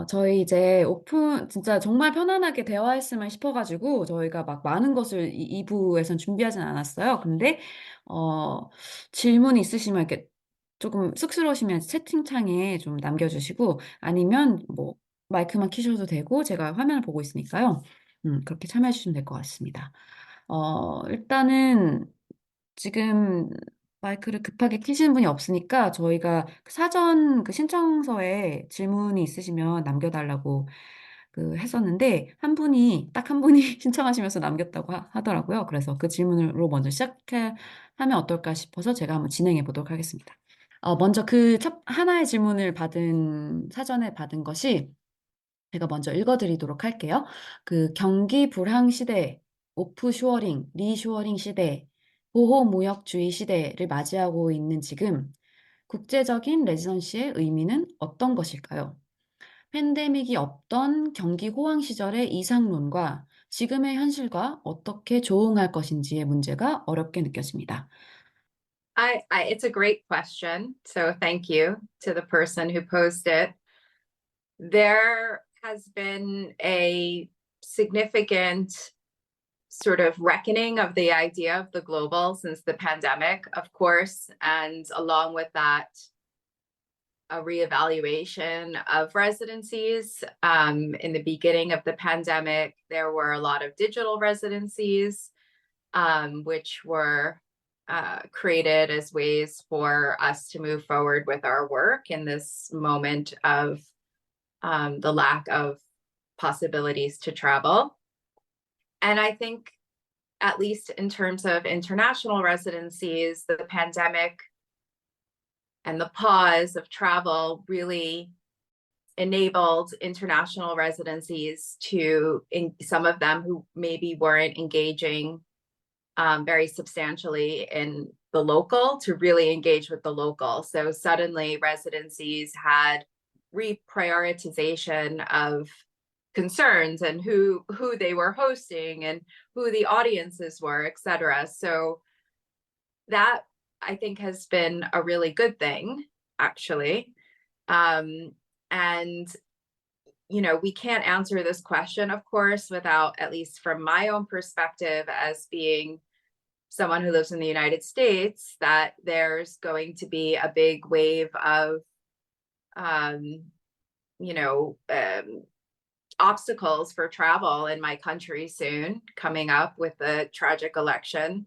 저희 이제 오픈, 진짜 정말 편안하게 대화했으면 싶어가지고, 저희가 막 많은 것을 2부에선 준비하진 않았어요. 근데, 어, 질문 있으시면 이렇게 조금 쑥스러우시면 채팅창에 좀 남겨주시고, 아니면 뭐, 마이크만 키셔도 되고, 제가 화면을 보고 있으니까요. 그렇게 참여해 주시면 될 것 같습니다. 일단은, 지금 마이크를 급하게 켜시는 분이 없으니까 저희가 그 사전 그 신청서에 질문이 있으시면 남겨달라고 그 했었는데 딱 한 분이 신청하시면서 남겼다고 하더라고요. 그래서 그 질문으로 먼저 시작하면 어떨까 싶어서 제가 한번 진행해 보도록 하겠습니다. 먼저 그 첫 하나의 질문을 사전에 받은 것이 제가 먼저 읽어드리도록 할게요. 그 경기 불황 시대, 오프쇼어링, 리쇼어링 시대, 보호무역주의 시대를 맞이하고 있는 지금 국제적인 레지던시의 의미는 어떤 것일까요? 팬데믹이 없던 경기 호황 시절의 이상론과 지금의 현실과 어떻게 조응할 것인지의 문제가 어렵게 느껴집니다. It's a great question. So thank you to the person who posed it. There has been a significant sort of reckoning of the idea of the global since the pandemic, of course, and along with that, a reevaluation of residencies. In the beginning of the pandemic, there were a lot of digital residencies, which were created as ways for us to move forward with our work in this moment of the lack of possibilities to travel. And I think, at least in terms of international residencies, the pandemic and the pause of travel really enabled international residencies some of them who maybe weren't engaging very substantially in the local, to really engage with the local. So suddenly residencies had reprioritization of concerns and who they were hosting and who the audiences were, et cetera. So that, I think, has been a really good thing, actually. And we can't answer this question, of course, without, at least from my own perspective as being someone who lives in the United States, that there's going to be a big wave of, obstacles for travel in my country soon, coming up with the tragic election.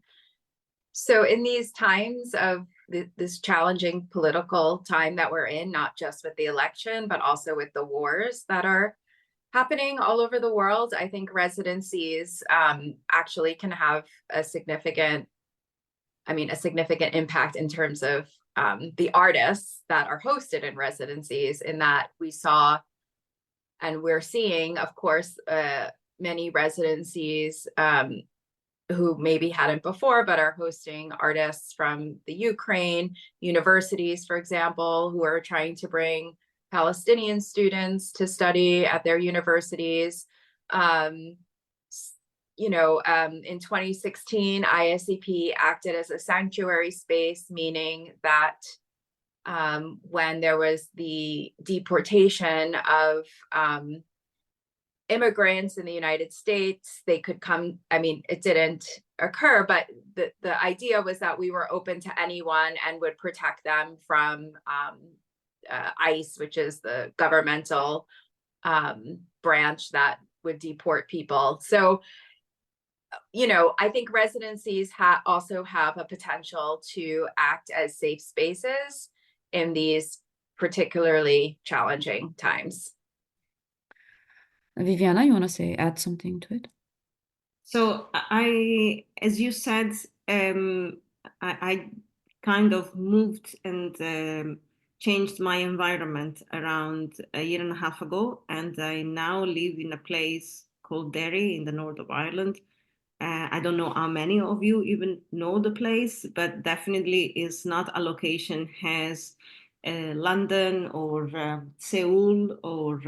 So in these times of this challenging political time that we're in, not just with the election, but also with the wars that are happening all over the world, I think residencies actually can have a significant impact in terms of the artists that are hosted in residencies, in that we saw and we're seeing, of course, many residencies who maybe hadn't before, but are hosting artists from the Ukraine, universities, for example, who are trying to bring Palestinian students to study at their universities. In 2016, ISEP acted as a sanctuary space, meaning that when there was the deportation of immigrants in the United States, they could come. I mean, it didn't occur, but the idea was that we were open to anyone and would protect them from ICE, which is the governmental branch that would deport people. So, I think residencies also have a potential to act as safe spaces in these particularly challenging times. Viviana, you want to add something to it? So as you said, I kind of moved and changed my environment around a year and a half ago, and I now live in a place called Derry in the north of Ireland. I don't know how many of you even know the place, but definitely is not a location as London or Seoul or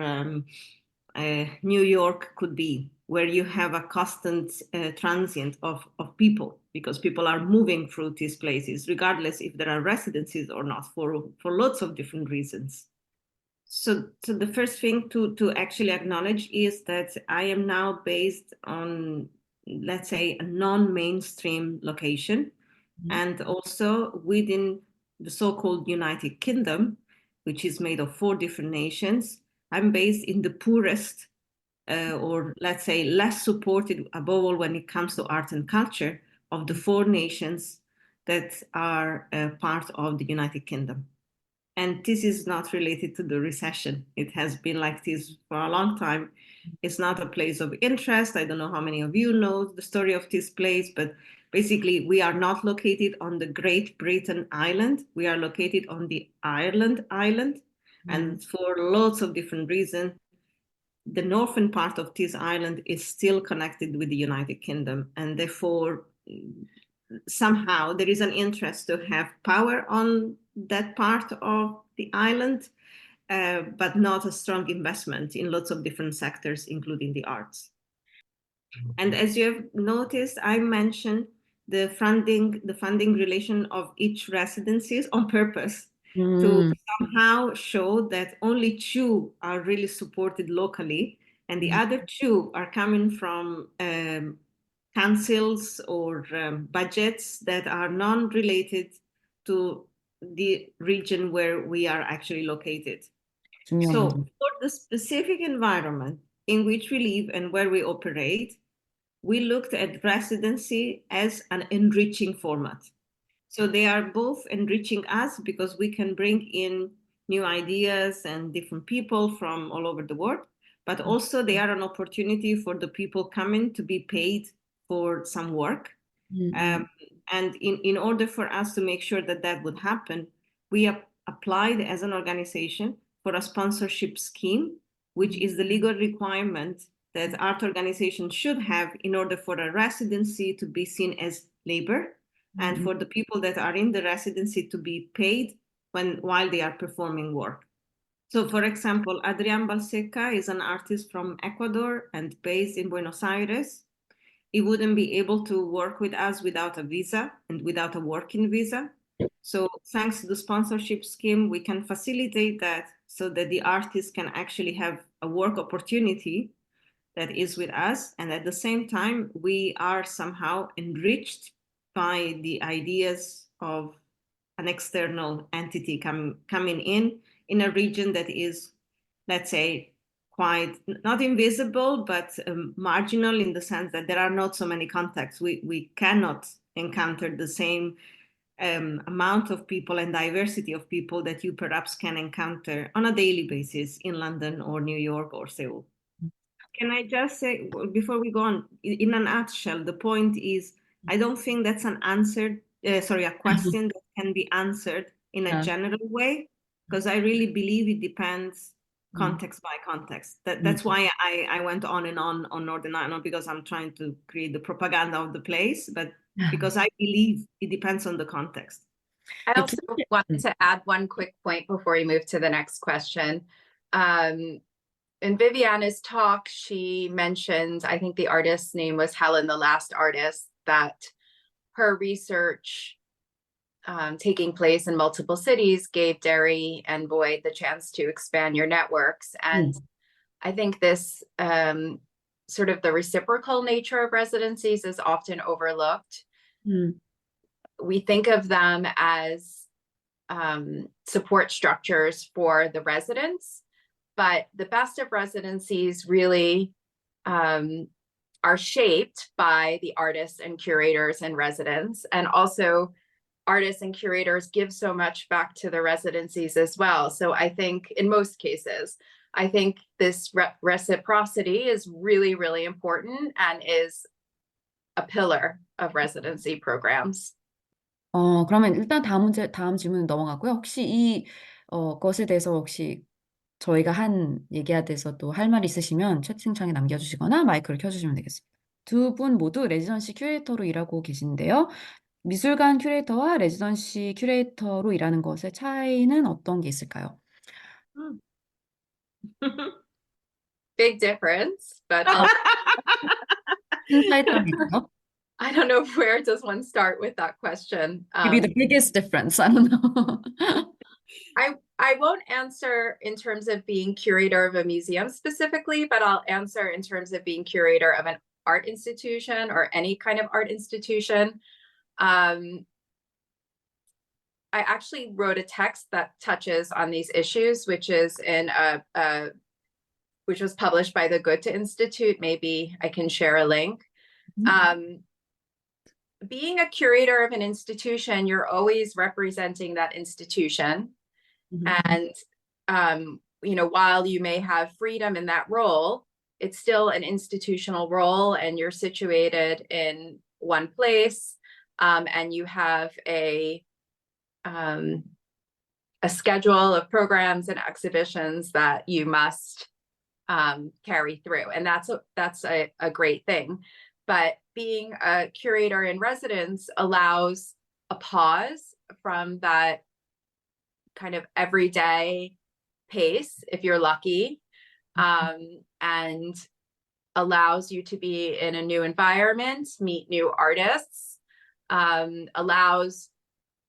New York could be, where you have a constant transient of people, because people are moving through these places, regardless if there are residencies or not, for lots of different reasons. So the first thing to actually acknowledge is that I am now based on, let's say, a non-mainstream location, and also within the so-called United Kingdom, which is made of 4 different nations. I'm based in the poorest, or let's say less supported, above all when it comes to art and culture, of the 4 nations that are part of the United Kingdom. And this is not related to the recession. It has been like this for a long time. It's not a place of interest. I don't know how many of you know the story of this place, but basically we are not located on the Great Britain island. We are located on the Ireland island. And for lots of different reasons, the northern part of this island is still connected with the United Kingdom. And therefore, somehow there is an interest to have power on that part of the island, but not a strong investment in lots of different sectors, including the arts. And as you have noticed, I mentioned the funding relation of each residencies on purpose to somehow show that only 2 are really supported locally, and the other 2 are coming from councils or budgets that are non-related to the region where we are actually located. So for the specific environment in which we live and where we operate, we looked at residency as an enriching format. So they are both enriching us because we can bring in new ideas and different people from all over the world, but also they are an opportunity for the people coming to be paid for some work. And in order for us to make sure that that would happen, we applied as an organization for a sponsorship scheme, which is the legal requirement that art organizations should have in order for a residency to be seen as labor, and for the people that are in the residency to be paid while they are performing work. So, for example, Adrián Balseca is an artist from Ecuador and based in Buenos Aires. He wouldn't be able to work with us without a visa and without a working visa. So thanks to the sponsorship scheme, we can facilitate that so that the artist can actually have a work opportunity that is with us. And at the same time, we are somehow enriched by the ideas of an external entity coming in a region that is, let's say, quite not invisible, but marginal in the sense that there are not so many contacts. We cannot encounter the same amount of people and diversity of people that you perhaps can encounter on a daily basis in London or New York or Seoul. Can I just say, before we go on, in a nutshell, the point is, I don't think that's an answer, a question that can be answered in a general way, because I really believe it depends context by context. That's why I went on and on Northern Ireland, not because I'm trying to create the propaganda of the place, but because I believe it depends on the context. I also wanted to add one quick point before we move to the next question. In Viviana's talk, she mentioned, I think the artist's name was Helen, the last artist, that her research taking place in multiple cities gave Derry and Boyd the chance to expand your networks. And I think this sort of the reciprocal nature of residencies is often overlooked. We think of them as support structures for the residents, but the best of residencies really are shaped by the artists and curators and residents. And also artists and curators give so much back to the residencies as well. So I think in most cases, I think this reciprocity is really, really important and is a pillar of residency programs. 그러면 일단 다음 질문 넘어가고요. 혹시 이 것에 대해서 혹시 저희가 한 얘기에 대해서 또 할 말 있으시면 채팅창에 남겨주시거나 마이크를 켜주시면 되겠습니다. 두 분 모두 레지던시 큐레이터로 일하고 계신데요. 미술관 큐레이터와 레지던시 큐레이터로 일하는 것의 차이는 어떤 게 있을까요? Big difference, but 큰 차이점이 있어요? I don't know where does one start with that question. Maybe the biggest difference. I don't know. I won't answer in terms of being curator of a museum specifically, but I'll answer in terms of being curator of an art institution or any kind of art institution. I actually wrote a text that touches on these issues, which is in which was published by the Goethe Institute. Maybe I can share a link. Being a curator of an institution, you're always representing that institution. And, you know, while you may have freedom in that role, it's still an institutional role, and you're situated in one place, and you have a schedule of programs and exhibitions that you must carry through. And that's a great thing. But being a curator in residence allows a pause from that kind of everyday pace, if you're lucky, and allows you to be in a new environment, meet new artists, allows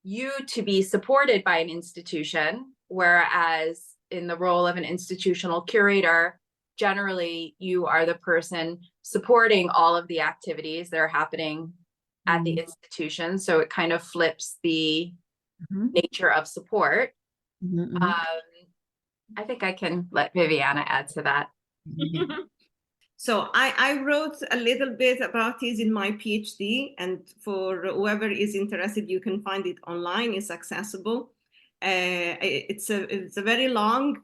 you to be supported by an institution, whereas in the role of an institutional curator, generally you are the person supporting all of the activities that are happening at the institution. So it kind of flips the nature of support. I think I can let Viviana add to that. So I wrote a little bit about this in my PhD, and for whoever is interested, you can find it online. It's accessible. It's a very long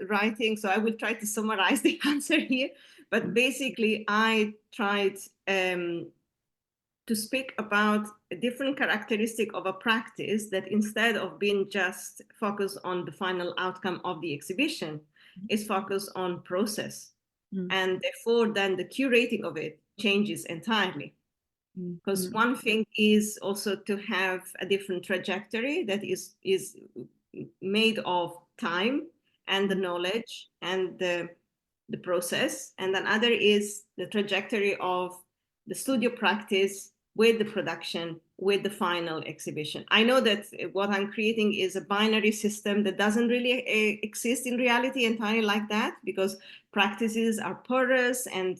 writing, so I will try to summarize the answer here. But basically, I tried to speak about a different characteristic of a practice that, instead of being just focused on the final outcome of the exhibition, is focused on process. And therefore, then the curating of it changes entirely. Because one thing is also to have a different trajectory that is made of time and the knowledge and the process. And another is the trajectory of the studio practice with the production, with the final exhibition. I know that what I'm creating is a binary system that doesn't really exist in reality entirely like that, because practices are porous and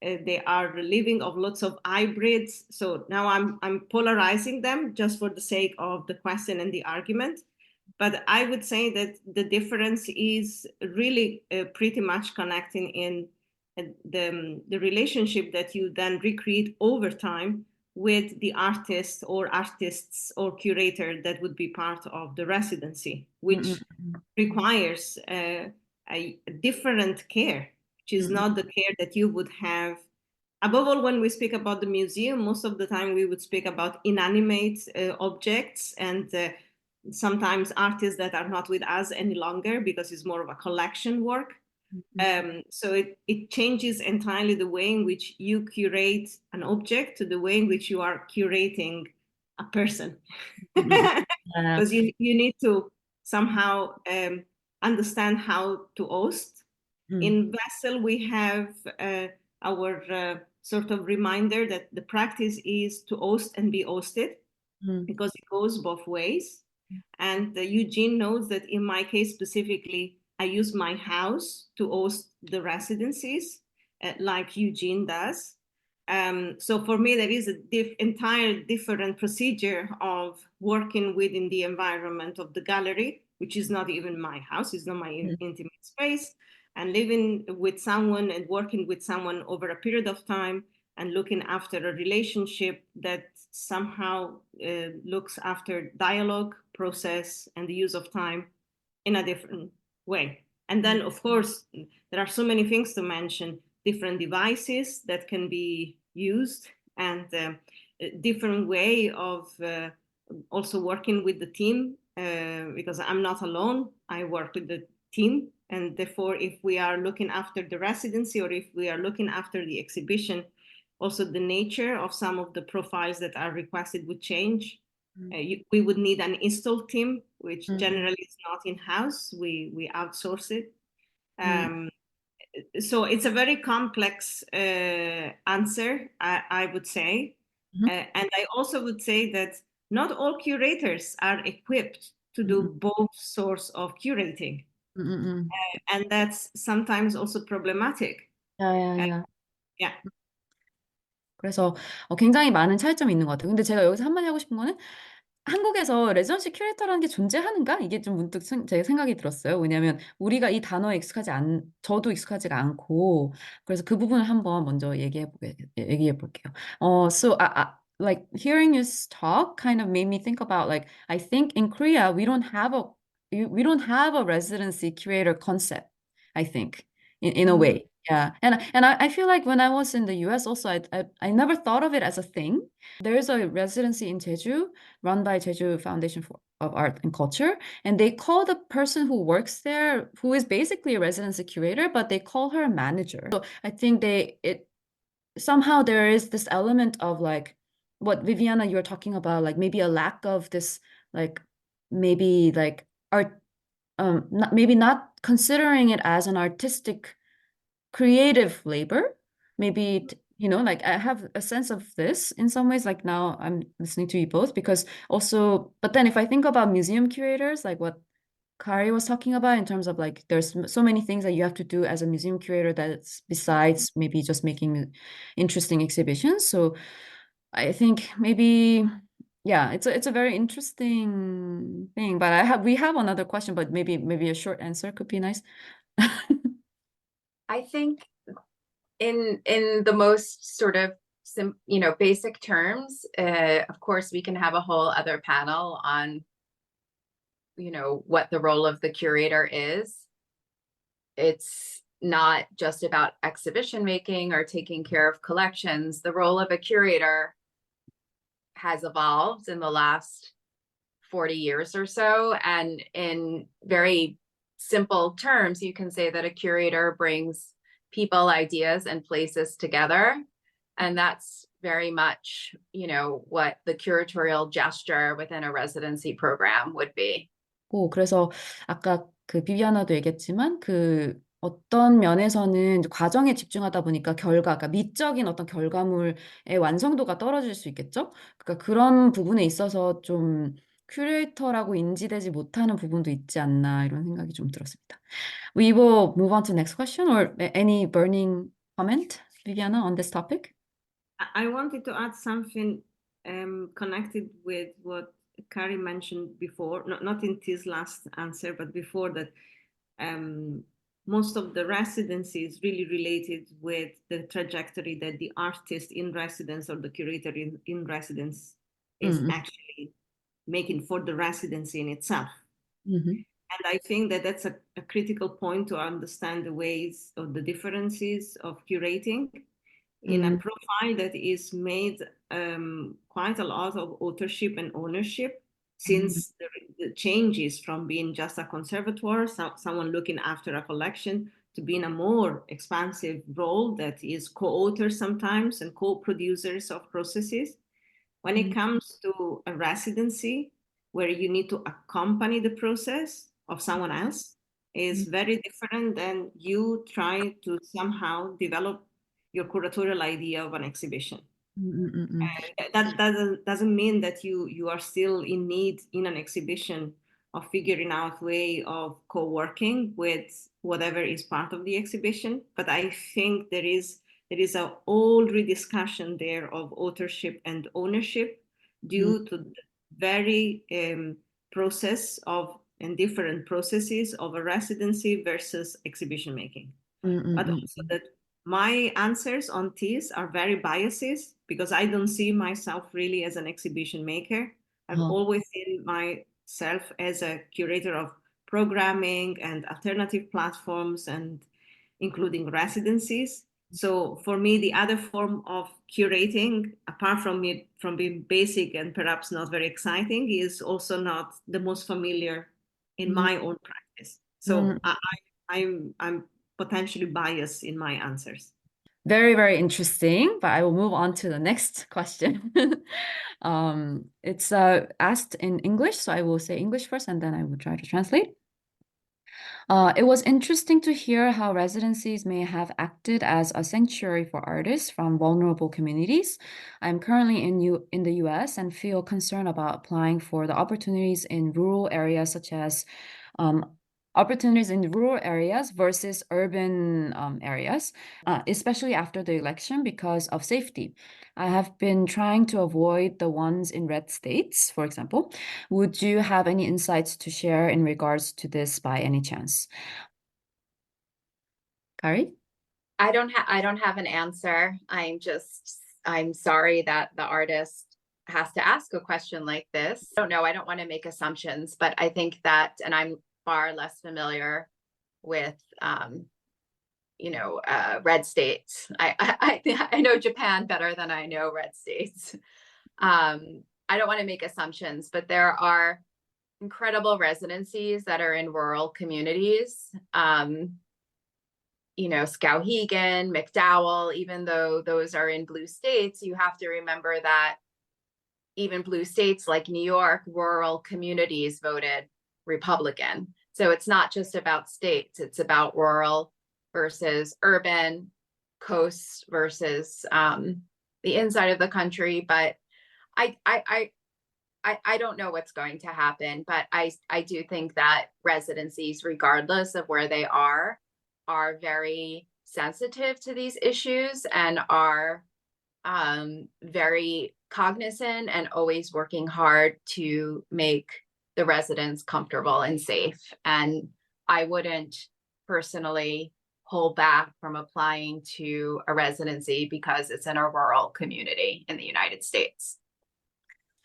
they are living of lots of hybrids. So now I'm polarizing them just for the sake of the question and the argument. But I would say that the difference is really pretty much connecting in the relationship that you then recreate over time with the artist or artists or curator that would be part of the residency, which requires a different care, which is not the care that you would have. Above all, when we speak about the museum, most of the time we would speak about inanimate objects, and sometimes artists that are not with us any longer because it's more of a collection work. So it changes entirely the way in which you curate an object to the way in which you are curating a person. Because you need to somehow understand how to host. In Vessel, we have our sort of reminder that the practice is to host and be hosted, because it goes both ways. And Eugene knows that in my case specifically, I use my house to host the residencies, like Eugene does. So for me, there is an entire different procedure of working within the environment of the gallery, which is not even my house, it's not my intimate space, and living with someone and working with someone over a period of time and looking after a relationship that somehow looks after dialogue, process, and the use of time in a different way. And then, of course, there are so many things to mention, different devices that can be used, and a different way of also working with the team, because I'm not alone, I work with the team. And therefore, if we are looking after the residency or if we are looking after the exhibition, also the nature of some of the profiles that are requested would change. We would need an install team, which generally is not in-house. We outsource it. So it's a very complex answer, I would say. And I also would say that not all curators are equipped to do both sorts of curating. And that's sometimes also problematic. 야야야. Yeah. 그래서 굉장히 많은 차이점이 있는 것 같아요. 근데 제가 여기서 한마디 하고 싶은 거는 한국에서 레지던시 큐레이터라는 게 존재하는가? 이게 좀 문득 제 생각이 들었어요. 왜냐하면 우리가 이 단어에 저도 익숙하지가 않고 그래서 그 부분을 한번 먼저 얘기해 볼게요. So like hearing you talk kind of made me think about like I think in Korea we don't have a residency curator concept. I think in a way. Yeah, and I feel like when I was in the US also I never thought of it as a thing. There's a residency in Jeju run by Jeju Foundation of Art and Culture, and they call the person who works there, who is basically a residency curator, but they call her a manager. So I think somehow there is this element of like what Viviana you're talking about, like maybe a lack of this, like maybe like art, maybe not considering it as an artistic creative labor. Maybe, like I have a sense of this in some ways, like now I'm listening to you both because also, but then if I think about museum curators, like what Kari was talking about in terms of like, there's so many things that you have to do as a museum curator that's besides maybe just making interesting exhibitions. So I think maybe, yeah, it's a very interesting thing, but we have another question, but maybe a short answer could be nice. I think in the most sort of basic terms, of course, we can have a whole other panel on, what the role of the curator is. It's not just about exhibition making or taking care of collections. The role of a curator has evolved in the last 40 years or so. And in very simple terms, you can say that a curator brings people, ideas, and places together. And that's very much, what the curatorial gesture within a residency program would be. 그래서 아까 그 비비아나도 얘기했지만 그 어떤 면에서는 과정에 집중하다 보니까 그러니까 미적인 어떤 결과물의 완성도가 떨어질 수 있겠죠? 그러니까 그런 부분에 있어서 좀 큐레이터라고 인지되지 못하는 부분도 있지 않나 이런 생각이 좀 들었습니다. We will move on to the next question or any burning comment, Viviana, on this topic? I wanted to add something connected with what Kari mentioned before, not in his last answer, but before that, most of the residency is really related with the trajectory that the artist in residence or the curator in residence is actually making for the residency in itself. And I think that that's a critical point to understand the ways of the differences of curating in a profile that is made quite a lot of authorship and ownership, since the changes from being just a conservator, someone looking after a collection, to being a more expansive role that is co-authors sometimes and co-producers of processes. When it comes to a residency where you need to accompany the process of someone else, is very different than you try to somehow develop your curatorial idea of an exhibition. That doesn't mean that you are still in need in an exhibition of figuring out way of co-working with whatever is part of the exhibition. But I think there is a whole rediscussion there of authorship and ownership due to the very process of and different processes of a residency versus exhibition making. But also that my answers on these are very biased because I don't see myself really as an exhibition maker. I've always seen myself as a curator of programming and alternative platforms and including residencies. So for me, the other form of curating, apart from being basic and perhaps not very exciting, is also not the most familiar in my own practice. So I'm potentially biased in my answers. Very, very interesting, but I will move on to the next question. It's asked in English, so I will say English first and then I will try to translate. It was interesting to hear how residencies may have acted as a sanctuary for artists from vulnerable communities. I'm currently in the US and feel concerned about applying for the opportunities in rural areas such as um, opportunities in rural areas versus urban areas, especially after the election because of safety. I have been trying to avoid the ones in red states, for example. Would you have any insights to share in regards to this by any chance? Kari? I don't have an answer. I'm sorry that the artist has to ask a question like this. I don't know. I don't want to make assumptions, but I think that, and I'm far less familiar with, red states. I know Japan better than I know red states. I don't want to make assumptions, but there are incredible residencies that are in rural communities. Skowhegan, McDowell, even though those are in blue states, you have to remember that even blue states like New York, rural communities voted Republican. So it's not just about states, it's about rural versus urban, coast versus the inside of the country. But I don't know what's going to happen, but I do think that residencies, regardless of where they are very sensitive to these issues and are very cognizant and always working hard to make the residents comfortable and safe. And I wouldn't personally hold back from applying to a residency because it's in a rural community in the United States.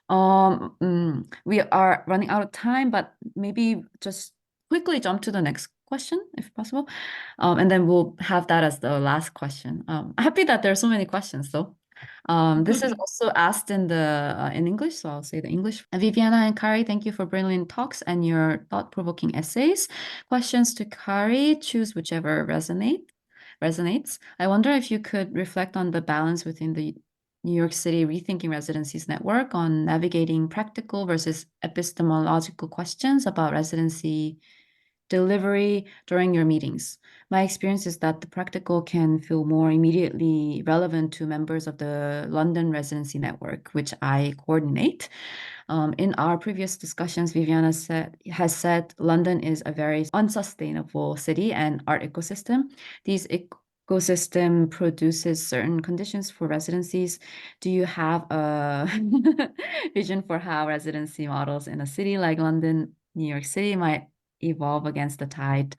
We are running out of time, but maybe just quickly jump to the next question, if possible. And then we'll have that as the last question. Happy that there are so many questions, though. This is also asked in English, so I'll say the English. Viviana and Kari, thank you for brilliant talks and your thought-provoking essays. Questions to Kari, choose whichever resonates. I wonder if you could reflect on the balance within the New York City Rethinking Residencies Network on navigating practical versus epistemological questions about residency delivery during your meetings. My experience is that the practical can feel more immediately relevant to members of the London Residency Network, which I coordinate. In our previous discussions, Viviana has said London is a very unsustainable city and art ecosystem. These ecosystem produces certain conditions for residencies. Do you have a vision for how residency models in a city like London, New York City might evolve against the tide,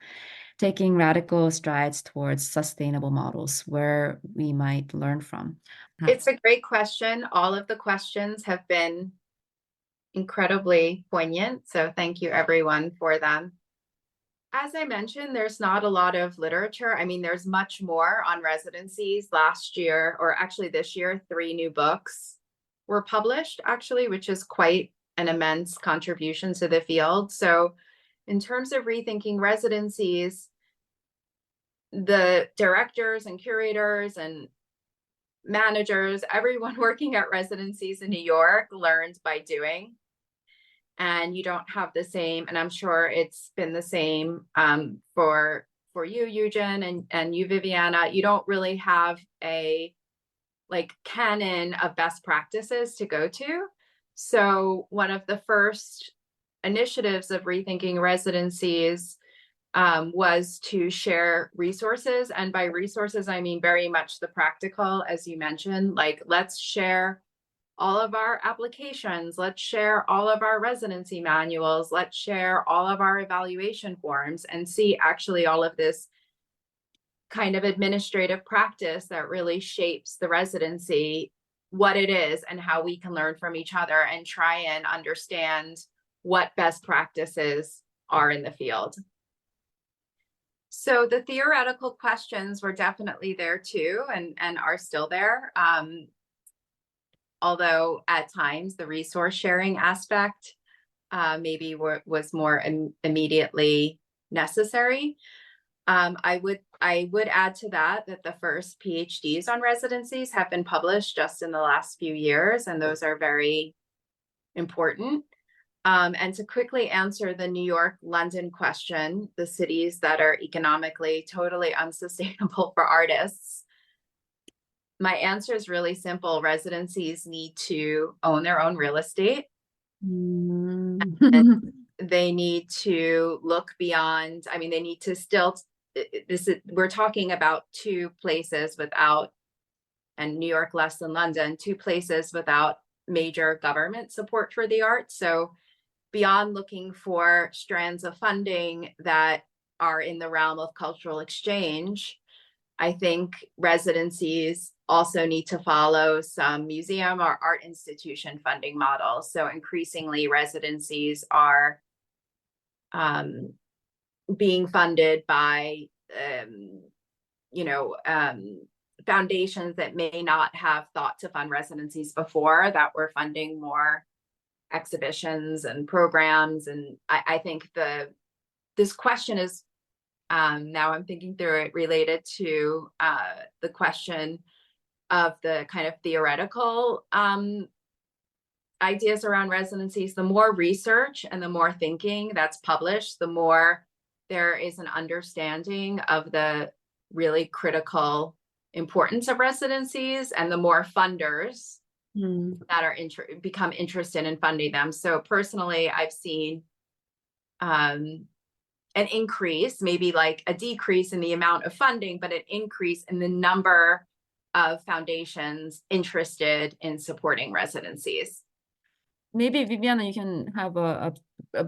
taking radical strides towards sustainable models where we might learn from? It's a great question. All of the questions have been incredibly poignant, so thank you everyone for them. As I mentioned, there's not a lot of literature. I mean, there's much more on residencies. Last year, or actually this year, 3 new books were published, actually, which is quite an immense contribution to the field. So in terms of rethinking residencies, the directors and curators and managers, everyone working at residencies in New York learned by doing. And you don't have the same, and I'm sure it's been the same for you, Eugen, and you, Viviana. You don't really have a canon of best practices to go to. So one of the first initiatives of rethinking residencies was to share resources. And by resources, I mean very much the practical, as you mentioned, let's share all of our applications, let's share all of our residency manuals, let's share all of our evaluation forms and see actually all of this kind of administrative practice that really shapes the residency, what it is and how we can learn from each other and try and understand what best practices are in the field. So the theoretical questions were definitely there too, and are still there. Although at times the resource sharing aspect maybe was more immediately necessary. I would add to that the first PhDs on residencies have been published just in the last few years, and those are very important. And to quickly answer the New York, London question, the cities that are economically totally unsustainable for artists, my answer is really simple. Residencies need to own their own real estate. And they need to look beyond, I mean, they need to still, we're talking about two places without, and New York less than London, two places without major government support for the arts. So beyond looking for strands of funding that are in the realm of cultural exchange, I think residencies also need to follow some museum or art institution funding models. So increasingly residencies are being funded by, foundations that may not have thought to fund residencies before, that were funding more exhibitions and programs. And I think this question is, now I'm thinking through it, related to the question of the kind of theoretical ideas around residencies. The more research and the more thinking that's published, the more there is an understanding of the really critical importance of residencies, and the more funders that are become interested in funding them. So personally, I've seen an increase, maybe like a decrease in the amount of funding, but an increase in the number of foundations interested in supporting residencies. Maybe Viviana, you can have a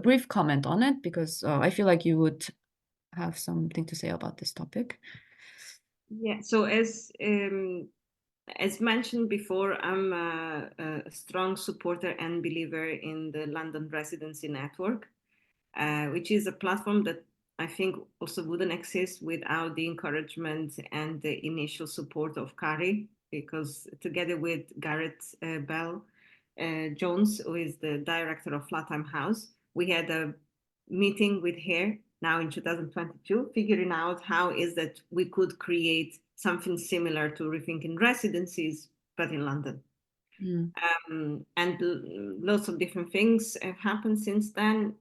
brief comment on it, because I feel like you would have something to say about this topic. Yeah, so as mentioned before, I'm a strong supporter and believer in the London Residency Network, which is a platform that I think also wouldn't exist without the encouragement and the initial support of Kari, because together with Gareth Bell Jones, who is the director of Flatham House, we had a meeting with her now in 2022, figuring out how is that we could create something similar to Rethinking Residencies, but in London. And lots of different things have happened since then.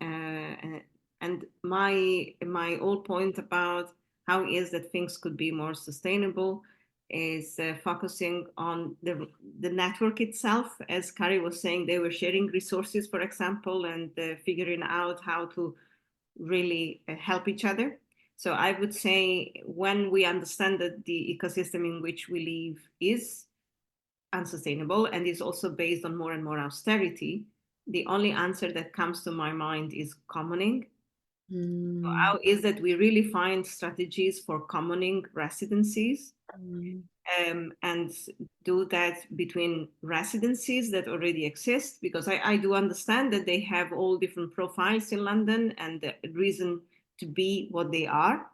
And my whole point about how is that things could be more sustainable is focusing on the network itself. As Kari was saying, they were sharing resources, for example, and figuring out how to really help each other. So I would say, when we understand that the ecosystem in which we live is unsustainable and is also based on more and more austerity, the only answer that comes to my mind is commoning. So how is that we really find strategies for commoning residencies, and do that between residencies that already exist, because I do understand that they have all different profiles in London and the reason to be what they are.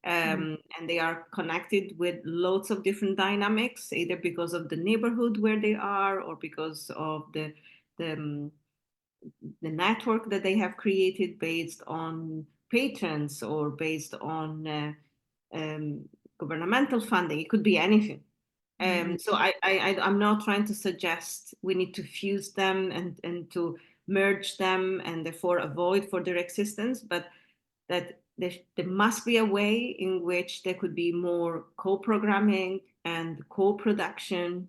And they are connected with lots of different dynamics, either because of the neighborhood where they are, or because of the network that they have created based on patrons, or based on governmental funding. It could be anything. So I'm not trying to suggest we need to fuse them and to merge them and therefore avoid for their existence, but that there must be a way in which there could be more co-programming and co-production,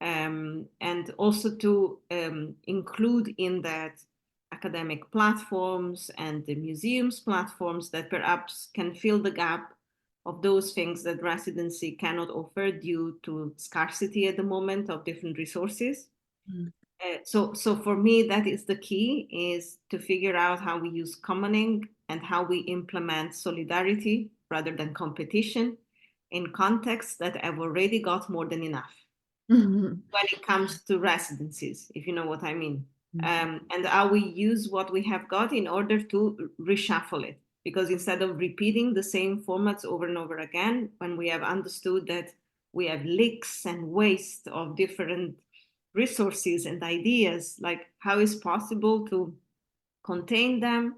and also to include in that academic platforms and the museums platforms that perhaps can fill the gap of those things that residency cannot offer due to scarcity at the moment of different resources. So for me, that is the key, is to figure out how we use commoning and how we implement solidarity rather than competition in contexts that have already got more than enough when it comes to residencies, if you know what I mean. And how we use what we have got in order to reshuffle it. Because instead of repeating the same formats over and over again, when we have understood that we have leaks and waste of different resources and ideas, like how is possible to contain them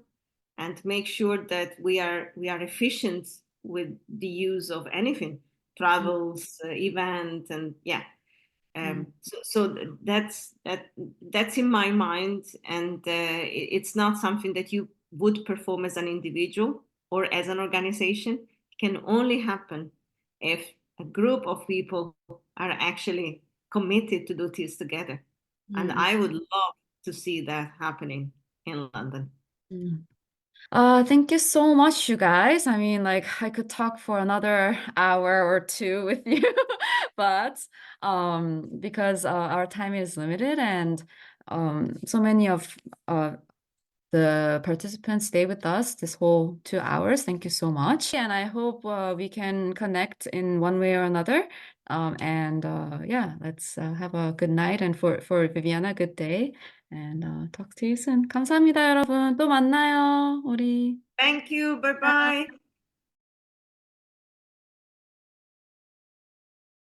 and make sure that we are efficient with the use of anything, travels, event, and That's in my mind, and it's not something that you would perform as an individual or as an organization. It can only happen if a group of people are actually committed to do this together. And I would love to see that happening in London. Thank you so much, you guys. I mean, like, I could talk for another hour or two with you, but because our time is limited and so many of the participants stay with us this whole 2 hours. Thank you so much. And I hope we can connect in one way or another. Yeah, let's have a good night. And for Viviana, good day. And talk to you soon. 감사합니다, 여러분. 또 만나요, 우리. Thank you. Bye bye.